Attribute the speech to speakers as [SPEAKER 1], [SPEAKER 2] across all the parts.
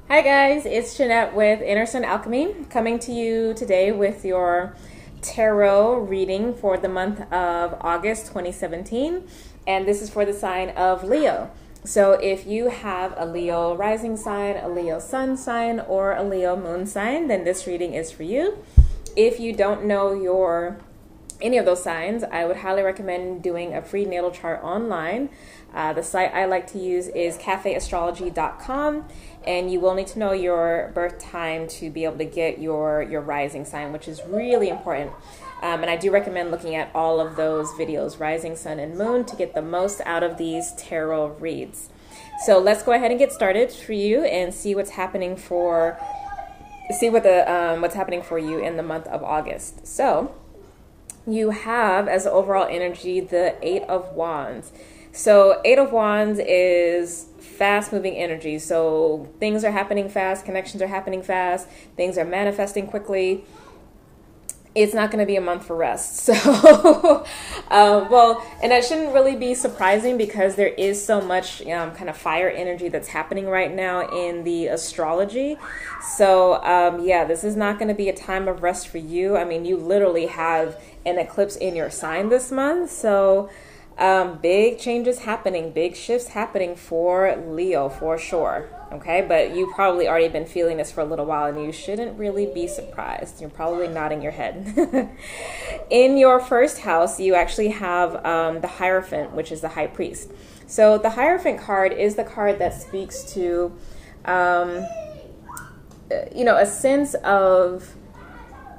[SPEAKER 1] Hi guys, it's Jynnette with Alchemy, coming to you today with your tarot reading for the month of August 2017, and this is for the sign of Leo. So if you have a Leo rising sign, a Leo sun sign, or a Leo moon sign, then this reading is for you. If you don't know any of those signs, I would highly recommend doing a free natal chart online. The site I like to use is cafeastrology.com, and you will need to know your birth time to be able to get your rising sign, which is really important. And I do recommend looking at all of those videos, rising, sun, and moon, to get the most out of these tarot reads. So let's go ahead and get started for you and see what's happening for what's happening for you in the month of August. So you have as the overall energy the Eight of Wands. So Eight of Wands is fast moving energy. So things are happening fast, connections are happening fast, things are manifesting quickly. It's not going to be a month for rest. So, and that shouldn't really be surprising because there is so much kind of fire energy that's happening right now in the astrology. So, yeah, this is not going to be a time of rest for you. I mean, you literally have an eclipse in your sign this month. So, big changes happening, big shifts happening for Leo for sure. Okay, but you've probably already been feeling this for a little while and you shouldn't really be surprised. You're probably nodding your head. In your first house, you actually have the Hierophant, which is the High Priest. So the Hierophant card is the card that speaks to, a sense of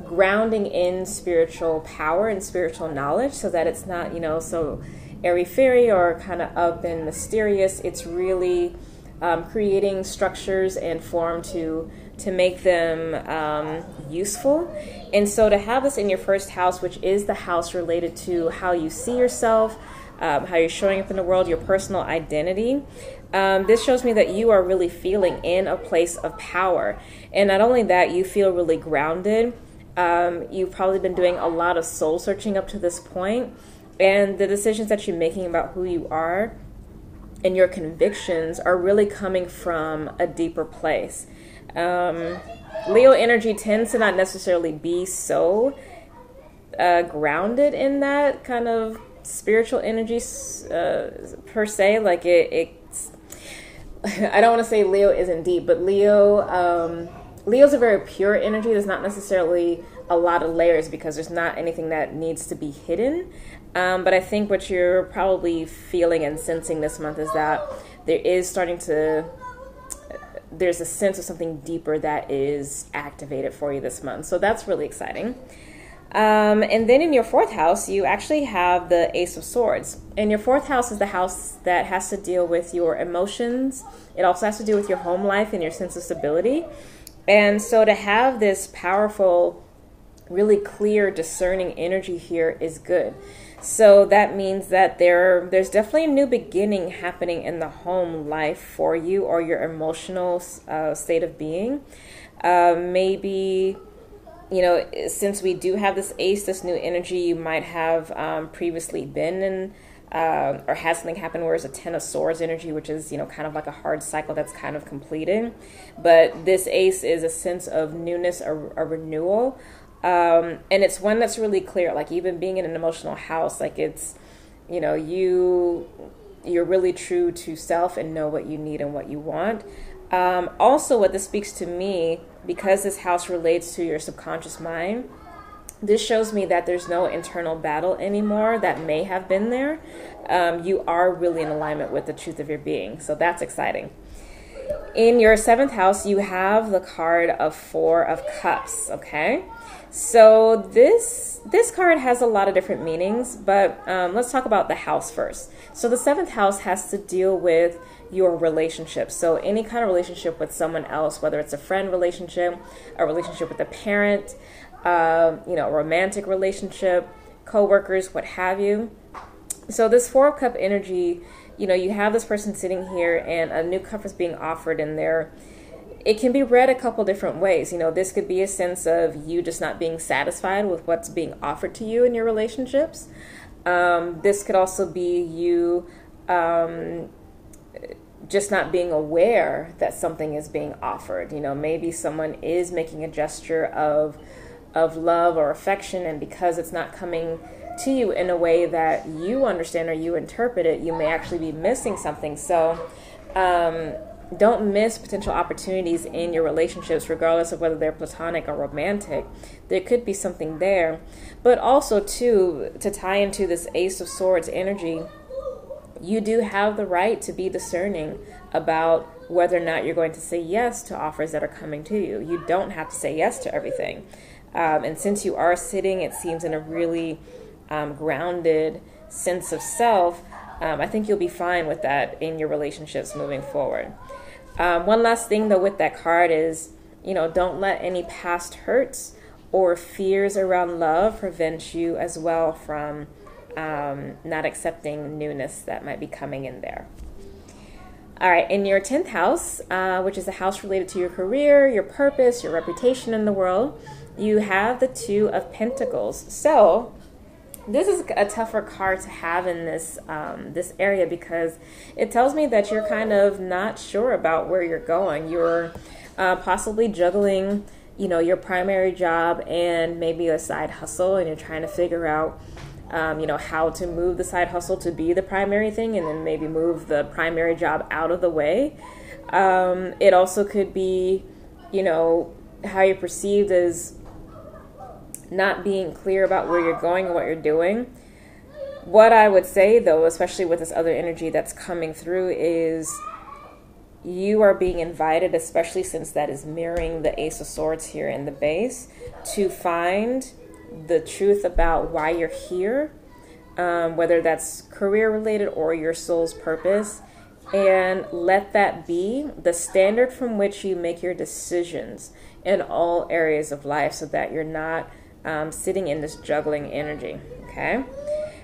[SPEAKER 1] grounding in spiritual power and spiritual knowledge, so that it's not, so airy-fairy or kind of up and mysterious. It's really creating structures and form to make them useful. And so to have this in your first house, which is the house related to how you see yourself, how you're showing up in the world, your personal identity, this shows me that you are really feeling in a place of power. And not only that, you feel really grounded. You've probably been doing a lot of soul searching up to this point, and the decisions that you're making about who you are and your convictions are really coming from a deeper place. Leo energy tends to not necessarily be so grounded in that kind of spiritual energy per se. Like it's I don't want to say Leo isn't deep, but Leo's a very pure energy. There's not necessarily a lot of layers because there's not anything that needs to be hidden. But I think what you're probably feeling and sensing this month is that there's a sense of something deeper that is activated for you this month. So that's really exciting. And then in your fourth house, you actually have the Ace of Swords. And your fourth house is the house that has to deal with your emotions. It also has to do with your home life and your sense of stability. And so to have this powerful, really clear, discerning energy here is good. So that means that there's definitely a new beginning happening in the home life for you, or your emotional state of being. Maybe, since we do have this ace, this new energy, you might have previously been in or had something happen where it's a Ten of Swords energy, which is, kind of like a hard cycle that's kind of completing. But this ace is a sense of newness, a renewal. And it's one that's really clear, like even being in an emotional house, like it's, you're really true to self and know what you need and what you want. Also, what this speaks to me, because this house relates to your subconscious mind, this shows me that there's no internal battle anymore that may have been there. You are really in alignment with the truth of your being. So that's exciting. In your seventh house, you have the card of Four of Cups, okay? So this card has a lot of different meanings, but let's talk about the house first. So the seventh house has to deal with your relationships. So any kind of relationship with someone else, whether it's a friend relationship, a relationship with a parent, a romantic relationship, co-workers, what have you. So this Four of Cup energy, you have this person sitting here and a new cup is being offered in there. It can be read a couple different ways. This could be a sense of you just not being satisfied with what's being offered to you in your relationships. This could also be you just not being aware that something is being offered. You know, maybe someone is making a gesture of love or affection, and because it's not coming to you in a way that you understand or you interpret it, you may actually be missing something. So don't miss potential opportunities in your relationships, regardless of whether they're platonic or romantic. There could be something there. But also, too, to tie into this Ace of Swords energy, you do have the right to be discerning about whether or not you're going to say yes to offers that are coming to you. You don't have to say yes to everything. And since you are sitting, it seems, in a really grounded sense of self, I think you'll be fine with that in your relationships moving forward. One last thing, though, with that card is, don't let any past hurts or fears around love prevent you as well from not accepting newness that might be coming in there. All right, in your 10th house, which is a house related to your career, your purpose, your reputation in the world, you have the Two of Pentacles. So this is a tougher card to have in this this area, because it tells me that you're kind of not sure about where you're going. You're possibly juggling, your primary job and maybe a side hustle, and you're trying to figure out how to move the side hustle to be the primary thing, and then maybe move the primary job out of the way. It also could be, how you're perceived as not being clear about where you're going and what you're doing. What I would say, though, especially with this other energy that's coming through, is you are being invited, especially since that is mirroring the Ace of Swords here in the base, to find the truth about why you're here, whether that's career related or your soul's purpose, and let that be the standard from which you make your decisions in all areas of life, so that you're not sitting in this juggling energy. Okay.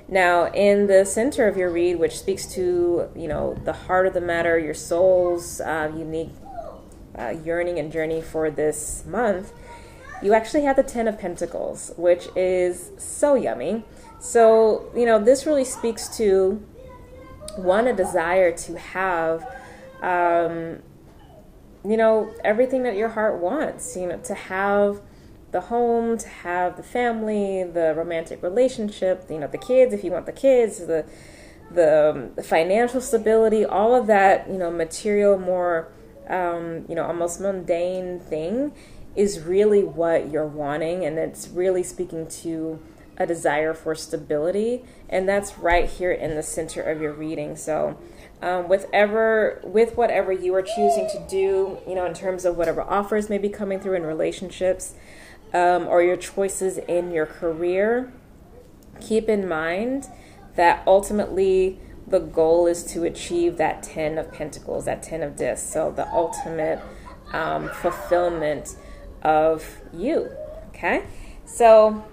[SPEAKER 1] Now, in the center of your read, which speaks to, the heart of the matter, your soul's unique yearning and journey for this month, you actually have the Ten of Pentacles, which is so yummy. So, this really speaks to, one, a desire to have, everything that your heart wants, to have the home, to have the family, the romantic relationship, the kids, if you want the kids, the financial stability, all of that, material, more, almost mundane thing is really what you're wanting. And it's really speaking to a desire for stability. And that's right here in the center of your reading. So with whatever you are choosing to do, in terms of whatever offers may be coming through in relationships, or your choices in your career, keep in mind that ultimately the goal is to achieve that 10 of Pentacles, that 10 of Discs. So the ultimate fulfillment of you. Okay. So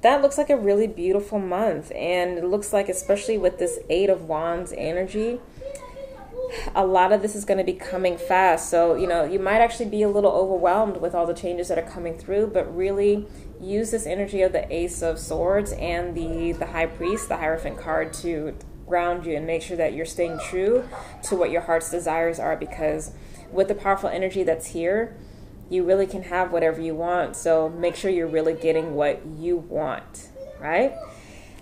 [SPEAKER 1] that looks like a really beautiful month. And it looks like, especially with this 8 of Wands energy, a lot of this is going to be coming fast. So, you might actually be a little overwhelmed with all the changes that are coming through, but really use this energy of the Ace of Swords and the High Priest, the Hierophant card, to ground you and make sure that you're staying true to what your heart's desires are, because with the powerful energy that's here, you really can have whatever you want. So make sure you're really getting what you want, right?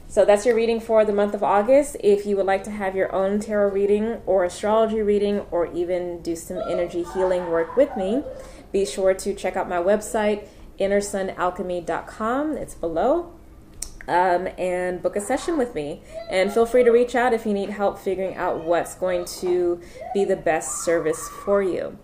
[SPEAKER 1] So that's your reading for the month of August. If you would like to have your own tarot reading or astrology reading, or even do some energy healing work with me, be sure to check out my website, innersunalchemy.com. It's below. And book a session with me. And feel free to reach out if you need help figuring out what's going to be the best service for you.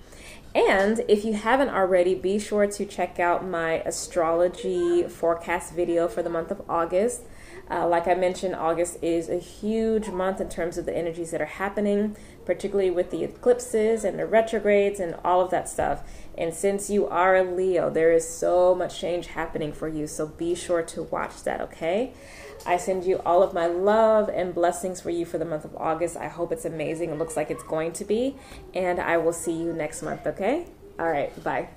[SPEAKER 1] And if you haven't already, be sure to check out my astrology forecast video for the month of August. Like I mentioned, August is a huge month in terms of the energies that are happening, particularly with the eclipses and the retrogrades and all of that stuff. And since you are a Leo, there is so much change happening for you. So be sure to watch that, okay? I send you all of my love and blessings for you for the month of August. I hope it's amazing. It looks like it's going to be. And I will see you next month, okay? All right, bye.